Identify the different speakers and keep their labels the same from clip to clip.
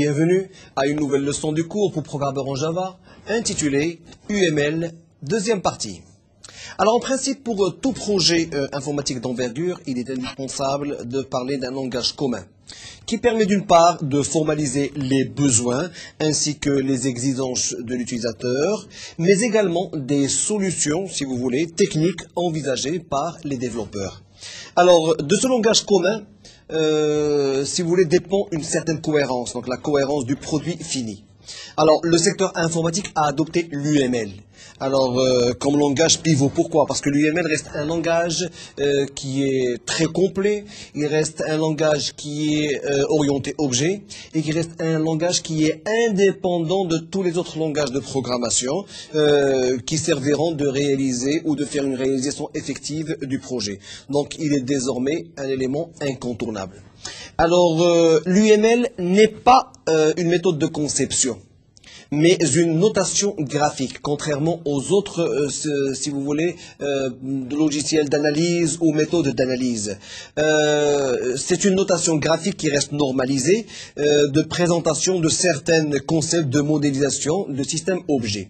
Speaker 1: bienvenue à une nouvelle leçon du cours pour programmeurs en Java, intitulée UML, deuxième partie. Alors en principe, pour tout projet informatique d'envergure, il est indispensable de parler d'un langage commun, qui permet d'une part de formaliser les besoins ainsi que les exigences de l'utilisateur, mais également des solutions, si vous voulez, techniques envisagées par les développeurs. Alors, de ce langage commun, si vous voulez, dépend une certaine cohérence, donc la cohérence du produit fini. Alors, le secteur informatique a adopté l'UML. Alors, comme langage pivot, pourquoi? Parce que l'UML reste un langage qui est très complet, il reste un langage qui est orienté objet, et qui reste un langage qui est indépendant de tous les autres langages de programmation qui serviront de réaliser ou de faire une réalisation effective du projet. Donc, il est désormais un élément incontournable. Alors, l'UML n'est pas une méthode de conception, mais une notation graphique, contrairement aux autres, si vous voulez, logiciels d'analyse ou méthodes d'analyse. C'est une notation graphique qui reste normalisée de présentation de certains concepts de modélisation de systèmes objets.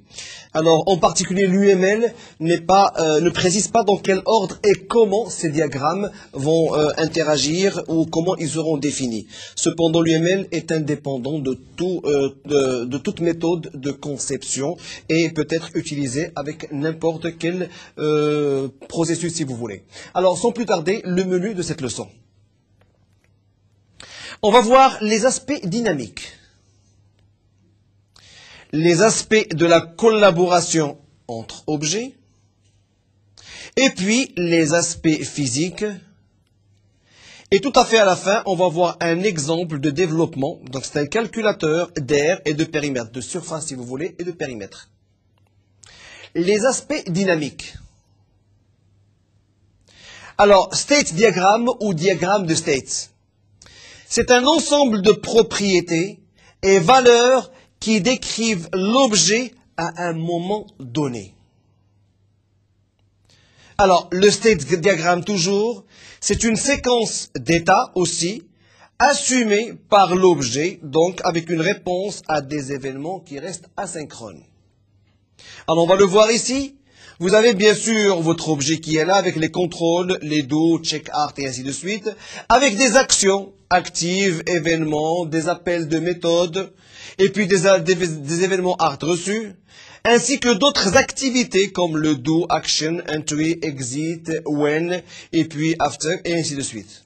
Speaker 1: Alors, en particulier, l'UML ne précise pas dans quel ordre et comment ces diagrammes vont interagir ou comment ils seront définis. Cependant, l'UML est indépendant de toute méthode de conception et peut être utilisé avec n'importe quel processus, si vous voulez. Alors, sans plus tarder, le menu de cette leçon. On va voir les aspects dynamiques, les aspects de la collaboration entre objets, et puis les aspects physiques. Et tout à fait à la fin, on va voir un exemple de développement. Donc c'est un calculateur d'aire et de périmètre, de surface si vous voulez, et de périmètre. Les aspects dynamiques. Alors, state diagramme ou diagramme de state. C'est un ensemble de propriétés et valeurs qui décrivent l'objet à un moment donné. Alors, le state diagramme toujours, c'est une séquence d'états aussi, assumée par l'objet, donc avec une réponse à des événements qui restent asynchrones. Alors, on va le voir ici. Vous avez bien sûr votre objet qui est là avec les contrôles, les do, check art et ainsi de suite, avec des actions actives, événements, des appels de méthode, et puis des événements art reçus, ainsi que d'autres activités comme le do, action, entry, exit, when, et puis after, et ainsi de suite.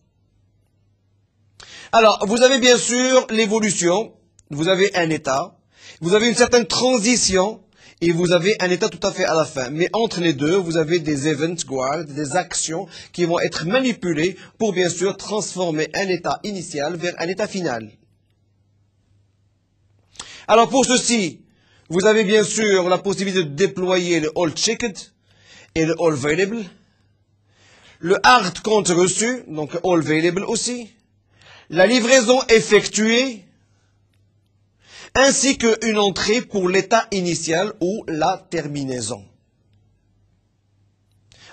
Speaker 1: Alors, vous avez bien sûr l'évolution, vous avez un état, vous avez une certaine transition, et vous avez un état tout à fait à la fin. Mais entre les deux, vous avez des events guard, des actions qui vont être manipulées pour bien sûr transformer un état initial vers un état final. Alors pour ceci, vous avez bien sûr la possibilité de déployer le all checked et le all available. Le hard compte reçu, donc all available aussi. La livraison effectuée, ainsi qu'une entrée pour l'état initial ou la terminaison.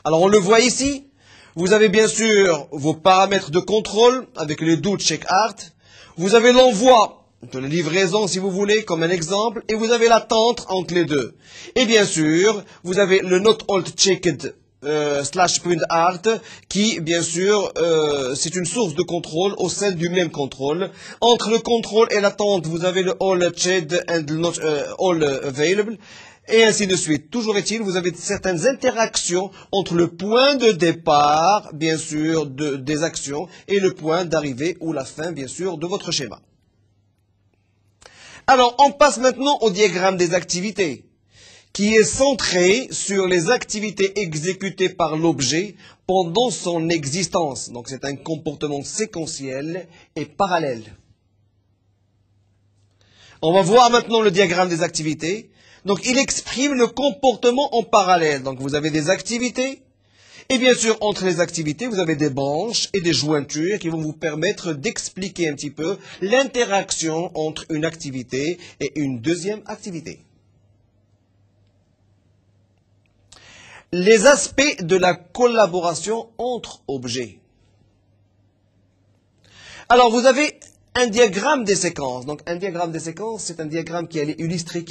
Speaker 1: Alors on le voit ici, vous avez bien sûr vos paramètres de contrôle avec le do, check art. Vous avez l'envoi de la livraison si vous voulez comme un exemple et vous avez l'attente entre les deux. Et bien sûr, vous avez le not alt checked /printart qui, bien sûr, c'est une source de contrôle au sein du même contrôle. Entre le contrôle et l'attente, vous avez le all checked and not all available, et ainsi de suite. Toujours est-il, vous avez certaines interactions entre le point de départ, bien sûr, des actions, et le point d'arrivée ou la fin, bien sûr, de votre schéma. Alors, on passe maintenant au diagramme des activités, qui est centré sur les activités exécutées par l'objet pendant son existence. Donc c'est un comportement séquentiel et parallèle. On va voir maintenant le diagramme des activités. Donc il exprime le comportement en parallèle. Donc vous avez des activités, et bien sûr entre les activités, vous avez des branches et des jointures qui vont vous permettre d'expliquer un petit peu l'interaction entre une activité et une deuxième activité. Les aspects de la collaboration entre objets. Alors, vous avez un diagramme des séquences. Donc un diagramme des séquences, c'est un diagramme qui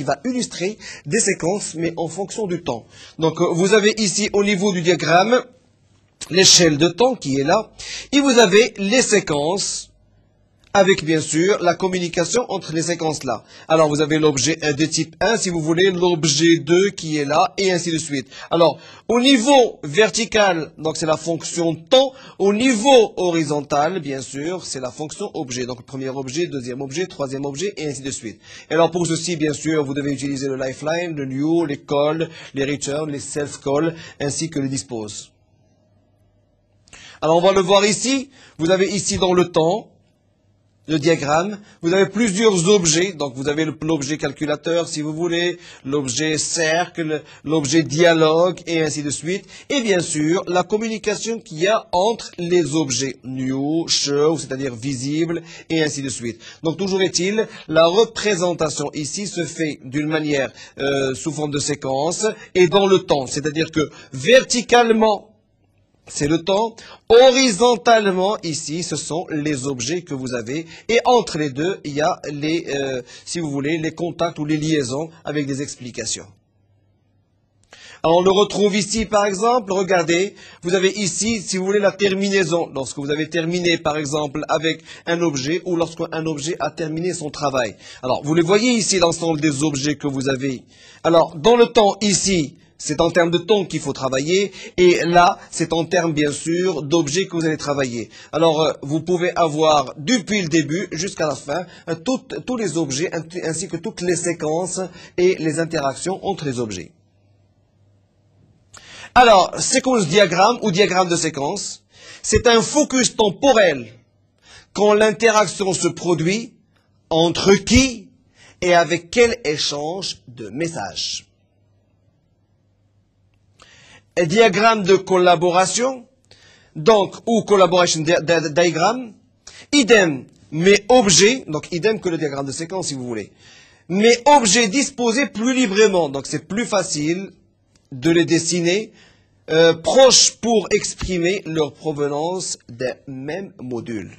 Speaker 1: va illustrer des séquences, mais en fonction du temps. Donc vous avez ici au niveau du diagramme l'échelle de temps qui est là, et vous avez les séquences avec bien sûr la communication entre les séquences là. Alors vous avez l'objet de type 1 si vous voulez, l'objet 2 qui est là et ainsi de suite. Alors au niveau vertical, donc c'est la fonction temps, au niveau horizontal bien sûr c'est la fonction objet. Donc premier objet, deuxième objet, troisième objet et ainsi de suite. Et alors pour ceci bien sûr vous devez utiliser le lifeline, le new, les call, les return, les self call ainsi que le dispose. Alors on va le voir ici, vous avez ici dans le temps, le diagramme, vous avez plusieurs objets, donc vous avez l'objet calculateur si vous voulez, l'objet cercle, l'objet dialogue et ainsi de suite, et bien sûr la communication qu'il y a entre les objets new, show, c'est-à-dire visible et ainsi de suite. Donc toujours est-il, la représentation ici se fait d'une manière sous forme de séquence et dans le temps, c'est-à-dire que verticalement, c'est le temps. Horizontalement, ici, ce sont les objets que vous avez. Et entre les deux, il y a les, si vous voulez, les contacts ou les liaisons avec des explications. Alors, on le retrouve ici, par exemple. Regardez, vous avez ici, si vous voulez, la terminaison. Lorsque vous avez terminé, par exemple, avec un objet ou lorsqu'un objet a terminé son travail. Alors, vous les voyez ici, l'ensemble des objets que vous avez. Alors, dans le temps, ici, c'est en termes de temps qu'il faut travailler, et là, c'est en termes, bien sûr, d'objets que vous allez travailler. Alors, vous pouvez avoir, depuis le début jusqu'à la fin, tous les objets, ainsi que toutes les séquences et les interactions entre les objets. Alors, séquence diagramme ou diagramme de séquence, c'est un focus temporel quand l'interaction se produit, entre qui et avec quel échange de messages. Un diagramme de collaboration, donc, ou collaboration diagram, idem, mais objet, donc idem que le diagramme de séquence si vous voulez, mais objet disposé plus librement, donc c'est plus facile de les dessiner, proches pour exprimer leur provenance d'un même module.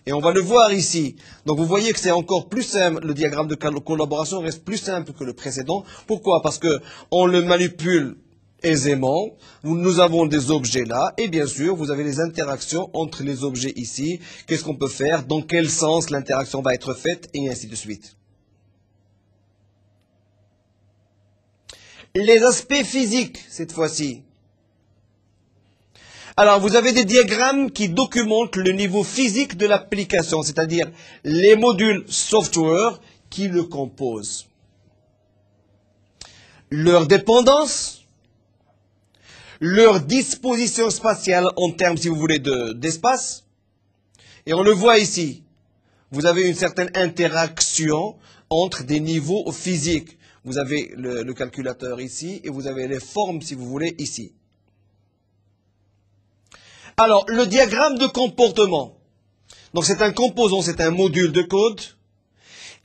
Speaker 1: Et on va le voir ici. Donc vous voyez que c'est encore plus simple, le diagramme de collaboration reste plus simple que le précédent. Pourquoi? Parce que on le manipule aisément, nous avons des objets là, et bien sûr, vous avez les interactions entre les objets ici. Qu'est-ce qu'on peut faire? Dans quel sens l'interaction va être faite? Et ainsi de suite. Les aspects physiques, cette fois-ci. Alors, vous avez des diagrammes qui documentent le niveau physique de l'application, c'est-à-dire les modules software qui le composent. Leur dépendance, leur disposition spatiale en termes, si vous voulez, d'espace. Et on le voit ici. Vous avez une certaine interaction entre des niveaux physiques. Vous avez le calculateur ici et vous avez les formes, si vous voulez, ici. Alors, le diagramme de comportement. Donc, c'est un composant, c'est un module de code.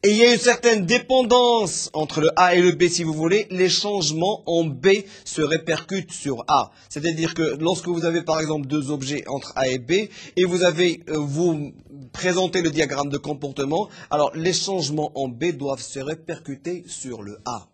Speaker 1: Et il y a une certaine dépendance entre le A et le B, si vous voulez. Les changements en B se répercutent sur A. C'est-à-dire que lorsque vous avez, par exemple, deux objets entre A et B, et vous présentez le diagramme de comportement, alors les changements en B doivent se répercuter sur le A.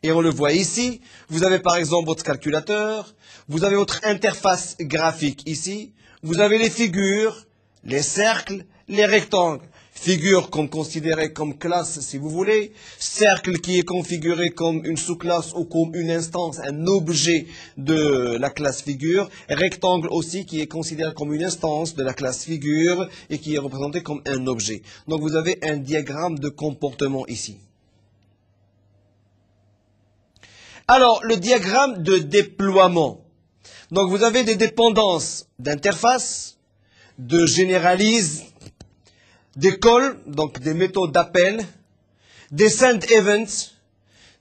Speaker 1: Et on le voit ici. Vous avez, par exemple, votre calculateur. Vous avez votre interface graphique ici. Vous avez les figures, les cercles, les rectangles. Figure considérée comme classe, si vous voulez. Cercle qui est configuré comme une sous-classe ou comme une instance, un objet de la classe figure. Rectangle aussi qui est considéré comme une instance de la classe figure et qui est représenté comme un objet. Donc vous avez un diagramme de comportement ici. Alors, le diagramme de déploiement. Donc vous avez des dépendances d'interface, de généralise, des calls, donc des méthodes d'appel, des send events,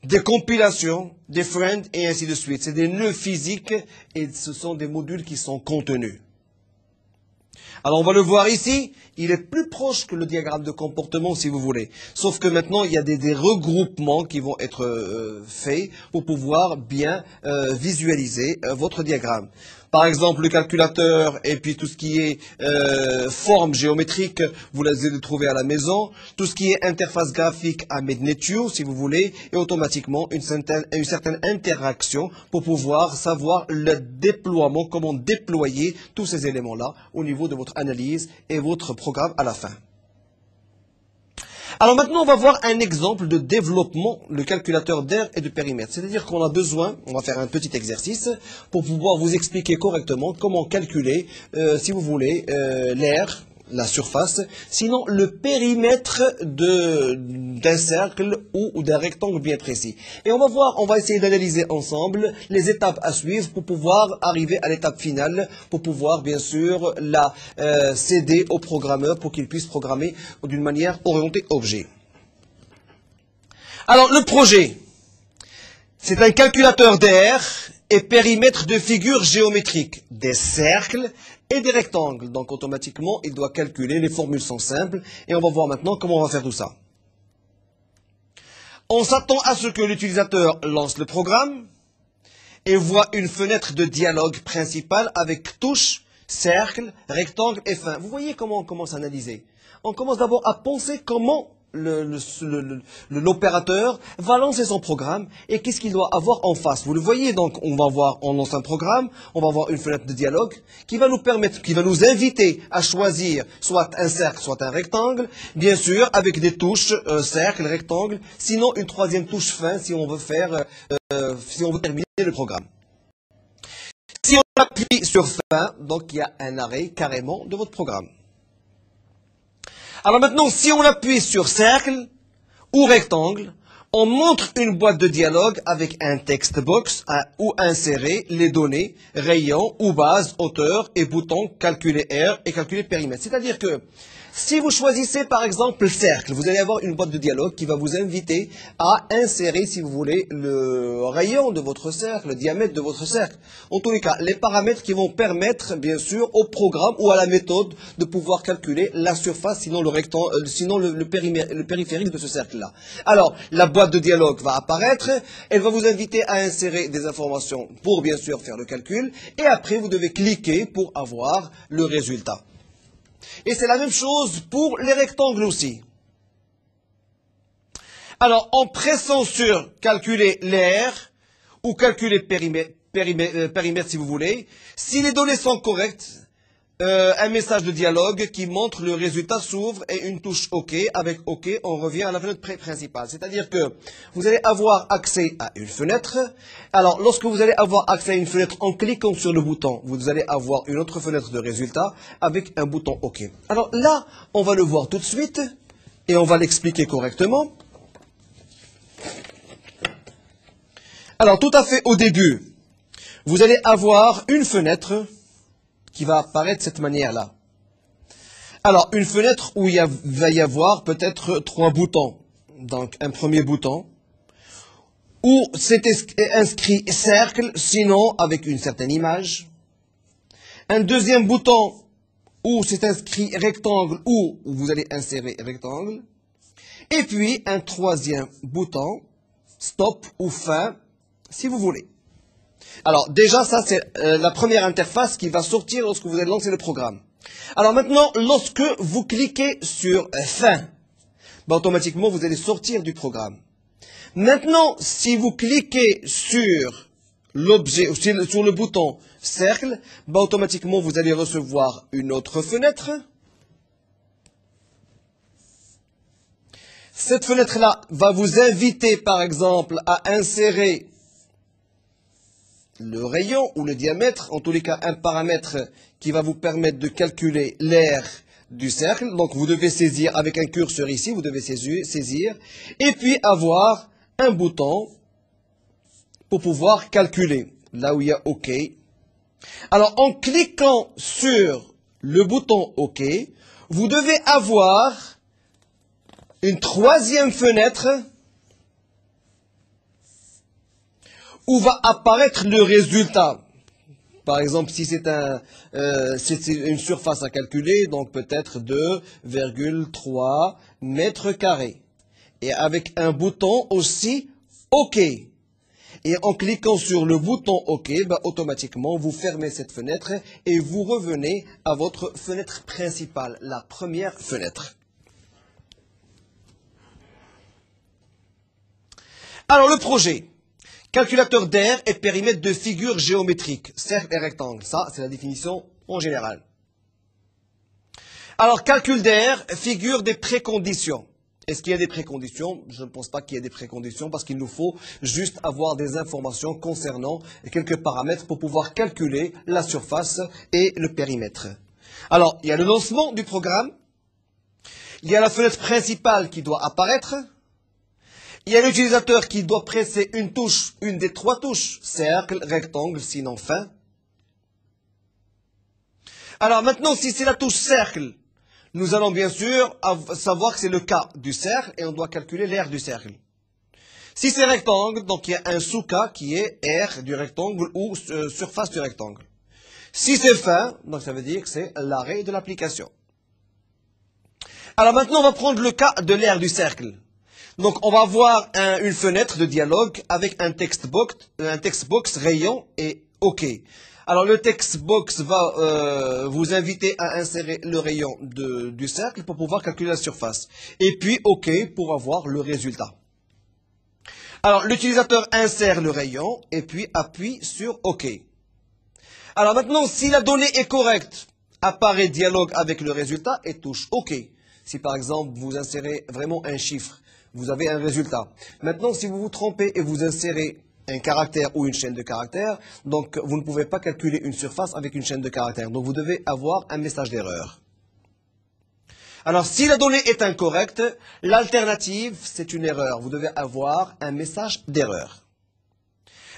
Speaker 1: des compilations, des friends, et ainsi de suite. C'est des nœuds physiques et ce sont des modules qui sont contenus. Alors on va le voir ici, il est plus proche que le diagramme de comportement si vous voulez. Sauf que maintenant il y a des regroupements qui vont être faits pour pouvoir bien visualiser votre diagramme. par exemple le calculateur et puis tout ce qui est forme géométrique, vous les allez trouver à la maison. Tout ce qui est interface graphique à Mednetio, si vous voulez, et automatiquement une certaine interaction pour pouvoir savoir le déploiement, comment déployer tous ces éléments-là au niveau de votre analyse et votre programme à la fin. Alors maintenant, on va voir un exemple de développement, le calculateur d'aire et de périmètre. C'est-à-dire qu'on a besoin, on va faire un petit exercice pour pouvoir vous expliquer correctement comment calculer, si vous voulez, l'aire, la surface, sinon le périmètre d'un cercle ou d'un rectangle bien précis. Et on va voir, on va essayer d'analyser ensemble les étapes à suivre pour pouvoir arriver à l'étape finale, pour pouvoir bien sûr la céder au programmeur pour qu'il puisse programmer d'une manière orientée objet. Alors le projet, c'est un calculateur d'aire et périmètre de figures géométriques, des cercles et des rectangles. Donc automatiquement, il doit calculer, les formules sont simples, et on va voir maintenant comment on va faire tout ça. On s'attend à ce que l'utilisateur lance le programme et voit une fenêtre de dialogue principale avec touche, cercle, rectangle et fin. Vous voyez comment on commence à analyser. On commence d'abord à penser comment l'opérateur va lancer son programme et qu'est-ce qu'il doit avoir en face. Vous le voyez, donc on va voir, on lance un programme, on va voir une fenêtre de dialogue qui va nous permettre, qui va nous inviter à choisir soit un cercle, soit un rectangle, bien sûr avec des touches cercle, rectangle, sinon une troisième touche fin si on veut faire, si on veut terminer le programme. Si on appuie sur fin, donc il y a un arrêt carrément de votre programme. Alors maintenant, si on appuie sur cercle ou rectangle, on montre une boîte de dialogue avec un text box où insérer les données, rayon ou base, hauteur et bouton calculer aire et calculer périmètre. C'est-à-dire que si vous choisissez par exemple cercle, vous allez avoir une boîte de dialogue qui va vous inviter à insérer, si vous voulez, le rayon de votre cercle, le diamètre de votre cercle. En tous les cas, les paramètres qui vont permettre, bien sûr, au programme ou à la méthode de pouvoir calculer la surface, sinon le rectangle, sinon le périphérique de ce cercle-là. Alors, la boîte de dialogue va apparaître, elle va vous inviter à insérer des informations pour, bien sûr, faire le calcul, et après, vous devez cliquer pour avoir le résultat. Et c'est la même chose pour les rectangles aussi. Alors, en pressant sur calculer l'aire ou calculer périmètre si vous voulez, si les données sont correctes, un message de dialogue qui montre le résultat s'ouvre et une touche OK. Avec OK, on revient à la fenêtre principale. C'est-à-dire que vous allez avoir accès à une fenêtre. Alors, lorsque vous allez avoir accès à une fenêtre en cliquant sur le bouton, vous allez avoir une autre fenêtre de résultat avec un bouton OK. Alors là, on va le voir tout de suite et on va l'expliquer correctement. Alors, tout à fait au début, vous allez avoir une fenêtre qui va apparaître de cette manière-là. Alors, une fenêtre où il va y avoir peut-être 3 boutons. Donc, un premier bouton, où c'est inscrit cercle, sinon avec une certaine image. Un deuxième bouton, où c'est inscrit rectangle, où vous allez insérer rectangle. Et puis, un troisième bouton, stop ou fin, si vous voulez. Alors déjà, ça c'est la première interface qui va sortir lorsque vous allez lancer le programme. Alors maintenant, lorsque vous cliquez sur fin, automatiquement vous allez sortir du programme. Maintenant, si vous cliquez sur l'objet, sur le bouton cercle, automatiquement vous allez recevoir une autre fenêtre. Cette fenêtre-là va vous inviter par exemple à insérer le rayon ou le diamètre, en tous les cas un paramètre qui va vous permettre de calculer l'aire du cercle. Donc vous devez saisir avec un curseur ici, vous devez saisir, et puis avoir un bouton pour pouvoir calculer, là où il y a OK. Alors en cliquant sur le bouton OK, vous devez avoir une troisième fenêtre où va apparaître le résultat. Par exemple, si c'est une surface à calculer, donc peut-être 2,3 mètres carrés. Et avec un bouton aussi OK. Et en cliquant sur le bouton OK, automatiquement, vous fermez cette fenêtre et vous revenez à votre fenêtre principale, la première fenêtre. Alors, le projet. Calculateur d'aire et périmètre de figures géométriques, cercle et rectangle. Ça, c'est la définition en général. Alors, calcul d'aire, figure des préconditions. Est-ce qu'il y a des préconditions? Je ne pense pas qu'il y ait des préconditions parce qu'il nous faut juste avoir des informations concernant quelques paramètres pour pouvoir calculer la surface et le périmètre. Alors, il y a le lancement du programme. Il y a la fenêtre principale qui doit apparaître. Il y a l'utilisateur qui doit presser une touche, une des trois touches, cercle, rectangle, sinon fin. Alors maintenant, si c'est la touche cercle, nous allons bien sûr savoir que c'est le cas du cercle et on doit calculer l'aire du cercle. Si c'est rectangle, donc il y a un sous-cas qui est aire du rectangle ou surface du rectangle. Si c'est fin, donc ça veut dire que c'est l'arrêt de l'application. Alors maintenant, on va prendre le cas de l'aire du cercle. Donc on va avoir une fenêtre de dialogue avec un text box rayon et OK. Alors le text box va vous inviter à insérer le rayon du cercle pour pouvoir calculer la surface. Et puis OK pour avoir le résultat. Alors l'utilisateur insère le rayon et puis appuie sur OK. Alors maintenant, si la donnée est correcte, apparaît dialogue avec le résultat et touche OK. Si par exemple vous insérez vraiment un chiffre, vous avez un résultat. Maintenant, si vous vous trompez et vous insérez un caractère ou une chaîne de caractères, donc vous ne pouvez pas calculer une surface avec une chaîne de caractères. Donc vous devez avoir un message d'erreur. Alors, si la donnée est incorrecte, l'alternative, c'est une erreur. Vous devez avoir un message d'erreur.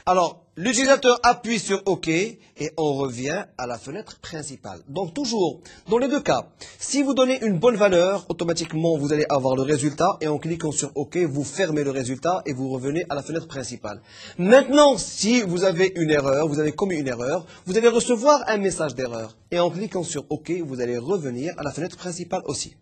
Speaker 1: Alors, l'utilisateur appuie sur OK et on revient à la fenêtre principale. Donc toujours, dans les deux cas, si vous donnez une bonne valeur, automatiquement vous allez avoir le résultat et en cliquant sur OK, vous fermez le résultat et vous revenez à la fenêtre principale. Maintenant, si vous avez une erreur, vous avez commis une erreur, vous allez recevoir un message d'erreur. Et en cliquant sur OK, vous allez revenir à la fenêtre principale aussi.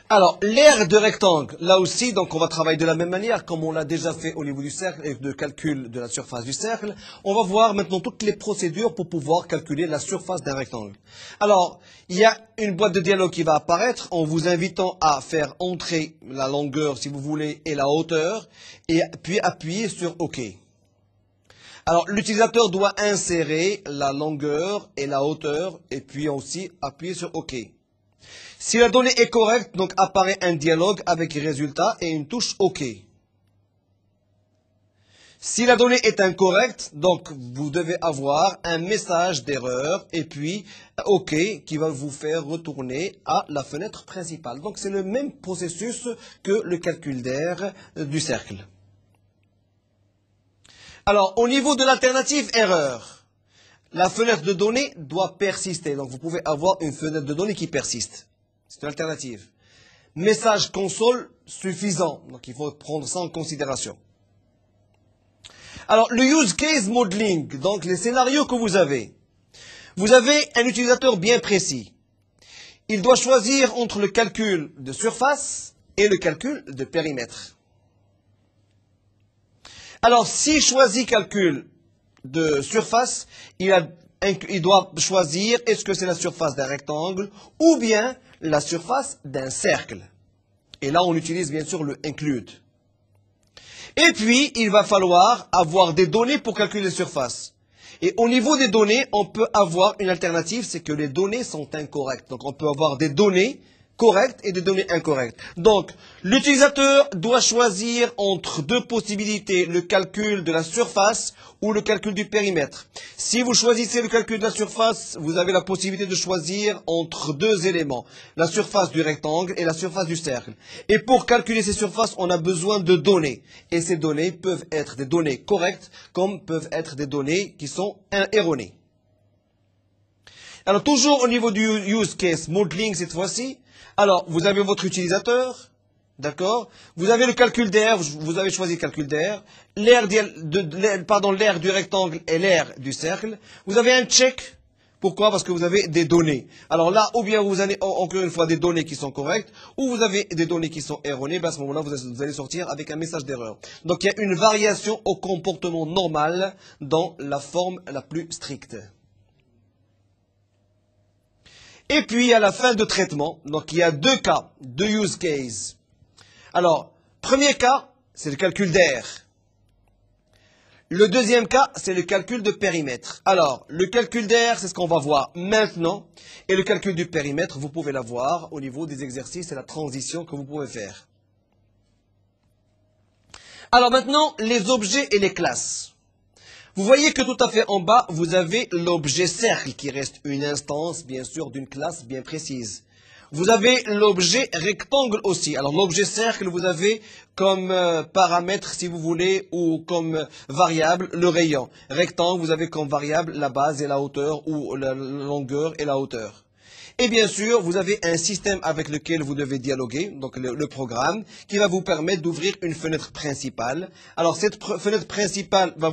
Speaker 1: Alors, l'aire de rectangle, là aussi, donc on va travailler de la même manière, comme on l'a déjà fait au niveau du cercle et de calcul de la surface du cercle. On va voir maintenant toutes les procédures pour pouvoir calculer la surface d'un rectangle. Alors, il y a une boîte de dialogue qui va apparaître en vous invitant à faire entrer la longueur, si vous voulez, et la hauteur, et puis appuyer sur OK. Alors, l'utilisateur doit insérer la longueur et la hauteur, et puis aussi appuyer sur OK. Si la donnée est correcte, donc apparaît un dialogue avec résultat et une touche OK. Si la donnée est incorrecte, donc vous devez avoir un message d'erreur et puis OK qui va vous faire retourner à la fenêtre principale. Donc c'est le même processus que le calcul d'aire du cercle. Alors au niveau de l'alternative erreur, la fenêtre de données doit persister. Donc vous pouvez avoir une fenêtre de données qui persiste. C'est une alternative. Message console suffisant. Donc, il faut prendre ça en considération. Alors, le use case modeling, donc les scénarios que vous avez. Vous avez un utilisateur bien précis. Il doit choisir entre le calcul de surface et le calcul de périmètre. Alors, s'il choisit calcul de surface, il doit choisir est-ce que c'est la surface d'un rectangle ou bien la surface d'un cercle. Et là, on utilise bien sûr le include. Et puis, il va falloir avoir des données pour calculer les surfaces. Et au niveau des données, on peut avoir une alternative, c'est que les données sont incorrectes. Donc, on peut avoir des données correctes et des données incorrectes. Donc, l'utilisateur doit choisir entre deux possibilités, le calcul de la surface ou le calcul du périmètre. Si vous choisissez le calcul de la surface, vous avez la possibilité de choisir entre deux éléments, la surface du rectangle et la surface du cercle. Et pour calculer ces surfaces, on a besoin de données. Et ces données peuvent être des données correctes, comme peuvent être des données qui sont erronées. Alors, toujours au niveau du use case modeling cette fois-ci, alors, vous avez votre utilisateur, d'accord? Vous avez le calcul d'aire, vous avez choisi le calcul d'aire, l'aire du rectangle et l'aire du cercle. Vous avez un check Pourquoi? Parce que vous avez des données. Alors là, ou bien vous avez encore une fois des données qui sont correctes, ou vous avez des données qui sont erronées, ben à ce moment-là, vous allez sortir avec un message d'erreur. Donc il y a une variation au comportement normal dans la forme la plus stricte. Et puis à la fin de traitement, donc il y a deux cas, deux use cases. Alors, premier cas, c'est le calcul d'air. Le deuxième cas, c'est le calcul de périmètre. Alors, le calcul d'air, c'est ce qu'on va voir maintenant. Et le calcul du périmètre, vous pouvez l'avoir au niveau des exercices et la transition que vous pouvez faire. Alors maintenant, les objets et les classes. Vous voyez que tout à fait en bas, vous avez l'objet cercle qui reste une instance, bien sûr, d'une classe bien précise. Vous avez l'objet rectangle aussi. Alors l'objet cercle, vous avez comme paramètre, si vous voulez, ou comme variable, le rayon. Rectangle, vous avez comme variable la base et la hauteur, ou la longueur et la hauteur. Et bien sûr, vous avez un système avec lequel vous devez dialoguer, donc le programme, qui va vous permettre d'ouvrir une fenêtre principale. Alors cette fenêtre principale va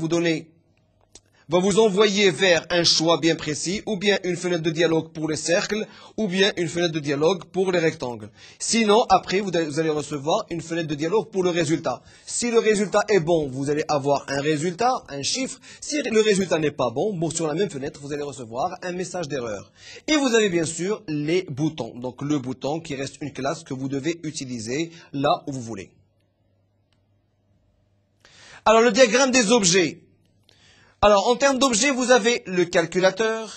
Speaker 1: vous envoyer vers un choix bien précis, ou bien une fenêtre de dialogue pour les cercles, ou bien une fenêtre de dialogue pour les rectangles. Sinon, après, vous allez recevoir une fenêtre de dialogue pour le résultat. Si le résultat est bon, vous allez avoir un résultat, un chiffre. Si le résultat n'est pas bon, sur la même fenêtre, vous allez recevoir un message d'erreur. Et vous avez bien sûr les boutons. Donc le bouton qui reste une classe que vous devez utiliser là où vous voulez. Alors le diagramme des objets. Alors, en termes d'objets, vous avez le calculateur,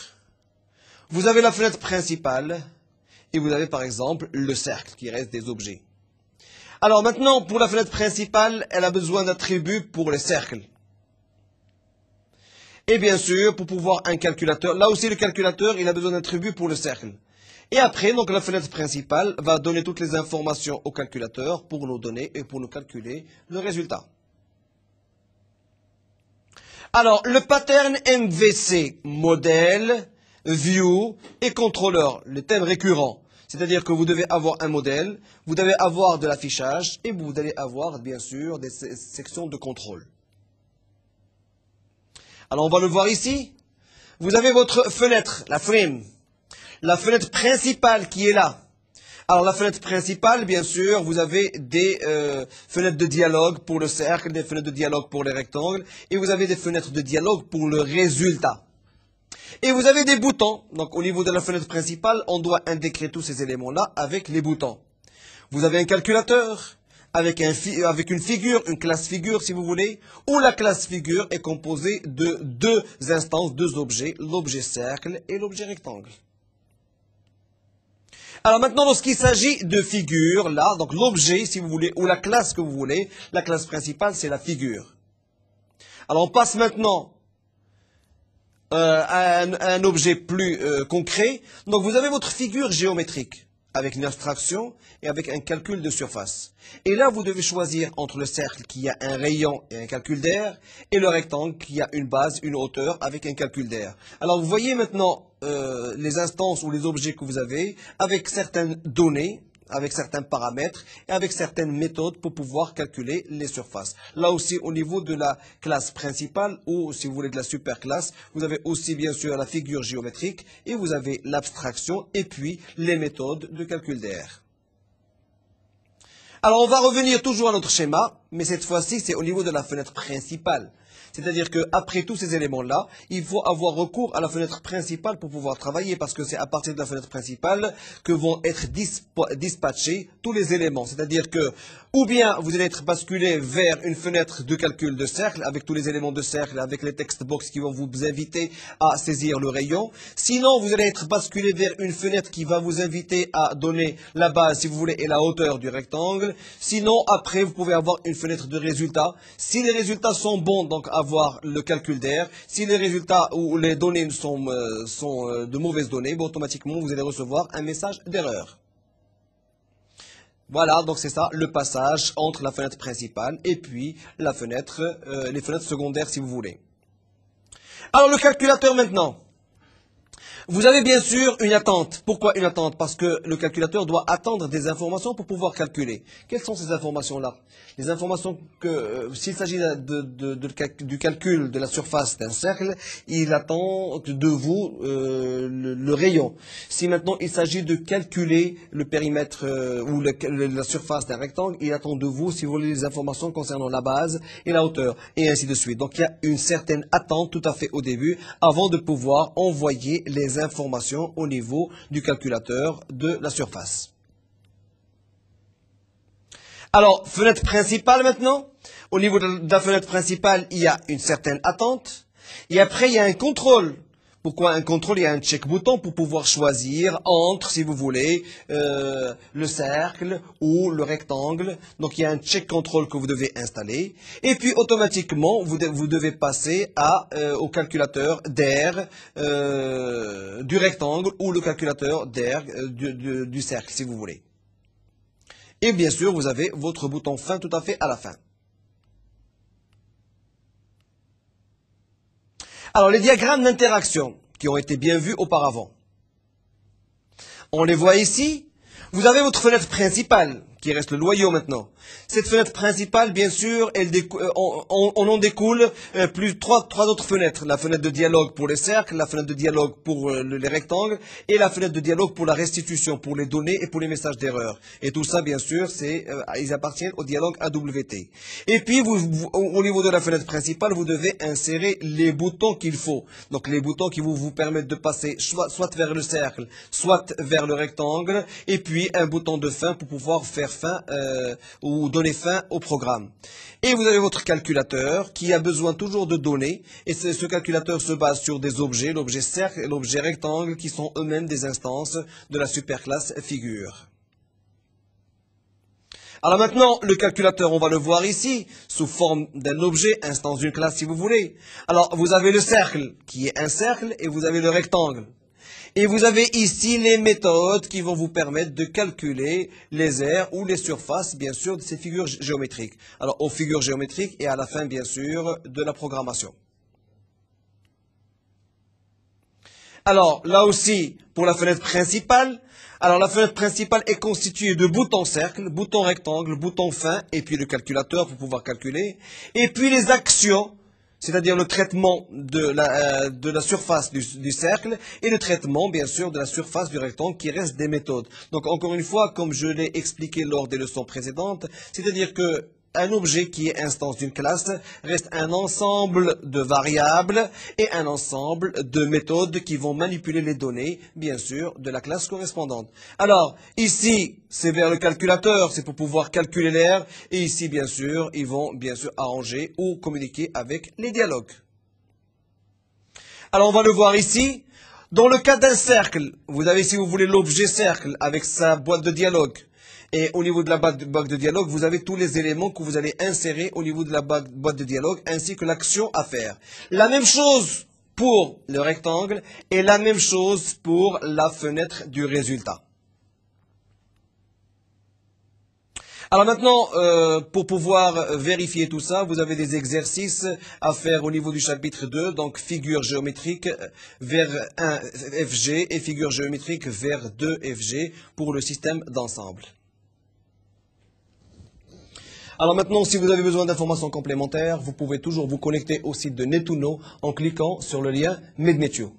Speaker 1: vous avez la fenêtre principale, et vous avez par exemple le cercle qui reste des objets. Alors maintenant, pour la fenêtre principale, elle a besoin d'attributs pour les cercles. Et bien sûr, pour pouvoir un calculateur, là aussi le calculateur, il a besoin d'attributs pour le cercle. Et après, donc la fenêtre principale va donner toutes les informations au calculateur pour nous donner et pour nous calculer le résultat. Alors, le pattern MVC, modèle, view et contrôleur, le thème récurrent. C'est-à-dire que vous devez avoir un modèle, vous devez avoir de l'affichage et vous allez avoir, bien sûr, des sections de contrôle. Alors, on va le voir ici. Vous avez votre fenêtre, la frame. La fenêtre principale qui est là. Alors, la fenêtre principale, bien sûr, vous avez des fenêtres de dialogue pour le cercle, des fenêtres de dialogue pour les rectangles, et vous avez des fenêtres de dialogue pour le résultat. Et vous avez des boutons. Donc, au niveau de la fenêtre principale, on doit indiquer tous ces éléments-là avec les boutons. Vous avez un calculateur avec une figure, une classe figure, si vous voulez, où la classe figure est composée de deux instances, deux objets, l'objet cercle et l'objet rectangle. Alors maintenant, lorsqu'il s'agit de figure, là, donc l'objet, si vous voulez, ou la classe que vous voulez, la classe principale, c'est la figure. Alors on passe maintenant à un objet plus concret. Donc vous avez votre figure géométrique, avec une abstraction et avec un calcul de surface. Et là, vous devez choisir entre le cercle qui a un rayon et un calcul d'air, et le rectangle qui a une base, une hauteur, avec un calcul d'air. Alors vous voyez maintenant les instances ou les objets que vous avez, avec certaines données, avec certains paramètres, et avec certaines méthodes pour pouvoir calculer les surfaces. Là aussi, au niveau de la classe principale, ou si vous voulez de la superclasse, vous avez aussi bien sûr la figure géométrique, et vous avez l'abstraction, et puis les méthodes de calcul d'air. Alors, on va revenir toujours à notre schéma, mais cette fois-ci, c'est au niveau de la fenêtre principale. C'est-à-dire qu'après tous ces éléments-là, il faut avoir recours à la fenêtre principale pour pouvoir travailler, parce que c'est à partir de la fenêtre principale que vont être dispatchés tous les éléments. C'est-à-dire que, ou bien vous allez être basculé vers une fenêtre de calcul de cercle, avec tous les éléments de cercle, avec les text box qui vont vous inviter à saisir le rayon. Sinon, vous allez être basculé vers une fenêtre qui va vous inviter à donner la base, si vous voulez, et la hauteur du rectangle. Sinon, après, vous pouvez avoir une fenêtre de résultats. Si les résultats sont bons, donc avoir le calcul d'air. Si les résultats ou les données sont de mauvaises données, automatiquement, vous allez recevoir un message d'erreur. Voilà, donc c'est ça, le passage entre la fenêtre principale et puis la fenêtre, les fenêtres secondaires, si vous voulez. Alors, le calculateur maintenant. Vous avez bien sûr une attente. Pourquoi une attente? Parce que le calculateur doit attendre des informations pour pouvoir calculer. Quelles sont ces informations-là? Les informations que, s'il s'agit du calcul de la surface d'un cercle, il attend de vous le rayon. Si maintenant il s'agit de calculer le périmètre ou la surface d'un rectangle, il attend de vous, si vous voulez, les informations concernant la base et la hauteur, et ainsi de suite. Donc il y a une certaine attente tout à fait au début, avant de pouvoir envoyer les informations au niveau du calculateur de la surface. Alors, fenêtre principale maintenant. Au niveau de la fenêtre principale, il y a une certaine attente. Et après, il y a un contrôle. Pourquoi un contrôle? Il y a un check-bouton pour pouvoir choisir entre, si vous voulez, le cercle ou le rectangle. Donc, il y a un check-contrôle que vous devez installer. Et puis, automatiquement, vous devez passer au calculateur d'air du rectangle ou le calculateur d'air du cercle, si vous voulez. Et bien sûr, vous avez votre bouton fin tout à fait à la fin. Alors, les diagrammes d'interaction qui ont été bien vus auparavant. On les voit ici. Vous avez votre fenêtre principale, qui reste le noyau maintenant. Cette fenêtre principale, bien sûr, on en découle trois autres fenêtres. La fenêtre de dialogue pour les cercles, la fenêtre de dialogue pour les rectangles, et la fenêtre de dialogue pour la restitution, pour les données et pour les messages d'erreur. Et tout ça, bien sûr, ils appartiennent au dialogue AWT. Et puis, au niveau de la fenêtre principale, vous devez insérer les boutons qu'il faut. Donc, les boutons qui vous permettent de passer soit vers le cercle, soit vers le rectangle, et puis un bouton de fin pour pouvoir faire fin ou donner fin au programme. Et vous avez votre calculateur qui a besoin toujours de données, et ce calculateur se base sur des objets, l'objet cercle et l'objet rectangle, qui sont eux-mêmes des instances de la superclasse figure. Alors maintenant, le calculateur, on va le voir ici, sous forme d'un objet, instance d'une classe si vous voulez. Alors, vous avez le cercle, qui est un cercle, et vous avez le rectangle. Et vous avez ici les méthodes qui vont vous permettre de calculer les aires ou les surfaces, bien sûr, de ces figures géométriques. Alors, aux figures géométriques et à la fin, bien sûr, de la programmation. Alors, là aussi, pour la fenêtre principale, alors la fenêtre principale est constituée de boutons cercle, boutons rectangle, boutons fin, et puis le calculateur pour pouvoir calculer. Et puis les actions, c'est-à-dire le traitement de la surface du cercle et le traitement, bien sûr, de la surface du rectangle qui reste des méthodes. Donc, encore une fois, comme je l'ai expliqué lors des leçons précédentes, c'est-à-dire que un objet qui est instance d'une classe reste un ensemble de variables et un ensemble de méthodes qui vont manipuler les données, bien sûr, de la classe correspondante. Alors, ici, c'est vers le calculateur, c'est pour pouvoir calculer l'aire, et ici, bien sûr, ils vont, bien sûr, arranger ou communiquer avec les dialogues. Alors, on va le voir ici. Dans le cas d'un cercle, vous avez, si vous voulez, l'objet cercle avec sa boîte de dialogue. Et au niveau de la boîte de dialogue, vous avez tous les éléments que vous allez insérer au niveau de la boîte de dialogue, ainsi que l'action à faire. La même chose pour le rectangle et la même chose pour la fenêtre du résultat. Alors maintenant, pour pouvoir vérifier tout ça, vous avez des exercices à faire au niveau du chapitre 2, donc figure géométrique vers 1 FG et figure géométrique vers 2 FG pour le système d'ensemble. Alors maintenant, si vous avez besoin d'informations complémentaires, vous pouvez toujours vous connecter au site de Netuno en cliquant sur le lien Medmetio.